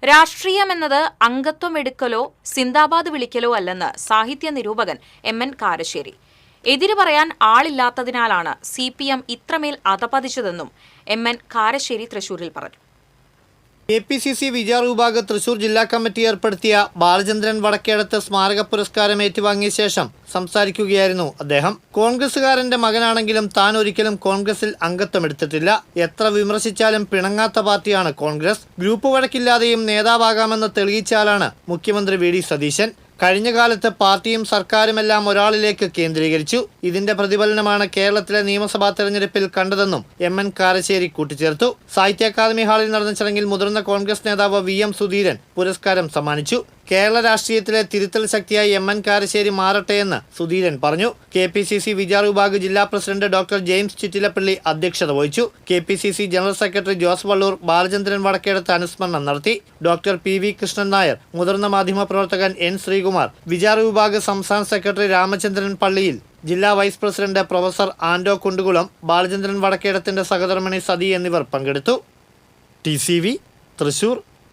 രാഷ്ട്രീയമെന്നത് അംഗത്വം എടുക്കലോ സിന്ദാബാദ് വിളിക്കലോ അല്ലെന്ന് സാഹിത്യ നിരൂപകൻ എം.എൻ. കാരശ്ശേരി. എതിര് പറയാൻ ആളില്ലാത്തതിനാലാണ് CPM ഇത്രമേൽ അധപതിച്ചതെന്നും എം.എൻ. കാരശ്ശേരി തൃശൂരിൽ പറഞ്ഞു. KPCC വിചാർ വിഭാഗ് തൃശൂർ ജില്ലാ കമ്മിറ്റി ഏർപ്പെടുത്തിയ ബാലചന്ദ്രൻ വടക്കേടത്ത് സ്മാരക പുരസ്കാരം ഏറ്റുവാങ്ങിയ ശേഷം സംസാരിക്കുകയായിരുന്നു അദ്ദേഹം. കോൺഗ്രസുകാരന്റെ മകനാണെങ്കിലും താൻ ഒരിക്കലും കോൺഗ്രസിൽ അംഗത്വം എടുത്തിട്ടില്ല. എത്ര വിമർശിച്ചാലും പിണങ്ങാത്ത പാർട്ടിയാണ് കോൺഗ്രസ്. ഗ്രൂപ്പ് വഴക്കില്ലാതെയും നേതാവാകാമെന്ന് തെളിയിച്ചാലാണ് മുഖ്യമന്ത്രി വി.ഡി. സതീശൻ. കഴിഞ്ഞ കാലത്ത് പാർട്ടിയും സർക്കാരുമെല്ലാം ഒരാളിലേക്ക് കേന്ദ്രീകരിച്ചു. ഇതിന്റെ പ്രതിഫലനമാണ് കേരളത്തിലെ നിയമസഭാ തെരഞ്ഞെടുപ്പിൽ കണ്ടതെന്നും എം.എൻ. കാരശ്ശേരി കൂട്ടിച്ചേർത്തു. സാഹിത്യ അക്കാദമി ഹാളിൽ നടന്ന ചടങ്ങിൽ മുതിർന്ന കോൺഗ്രസ് നേതാവ് VM സുധീരൻ പുരസ്കാരം സമ്മാനിച്ചു. കേരള രാഷ്ട്രീയത്തിലെ തിരുത്തൽ ശക്തിയായി എം.എൻ. കാരശ്ശേരി മാറട്ടെയെന്ന് സുധീരൻ പറഞ്ഞു. KPCC വിചാർ വിഭാഗ് ജില്ലാ പ്രസിഡന്റ് ഡോക്ടർ ജെയിംസ് ചിറ്റിലപ്പള്ളി അധ്യക്ഷത വഹിച്ചു. KPCC general secretary Jose Vallur Balachandran Vadakkedath അനുസ്മരണം നടത്തി. ഡോക്ടർ PV കൃഷ്ണൻ നായർ, മുതിർന്ന മാധ്യമപ്രവർത്തകൻ N. ശ്രീകുമാർ, വിചാർ വിഭാഗ് സംസ്ഥാന സെക്രട്ടറി രാമചന്ദ്രൻ പള്ളിയിൽ, ജില്ലാ വൈസ് പ്രസിഡന്റ് പ്രൊഫസർ ആൻഡോ കുണ്ടുകുളം, ബാലചന്ദ്രൻ വടക്കേടത്തിന്റെ സഹധർമ്മിണി സതി എന്നിവർ പങ്കെടുത്തു. TCV തൃശൂർ.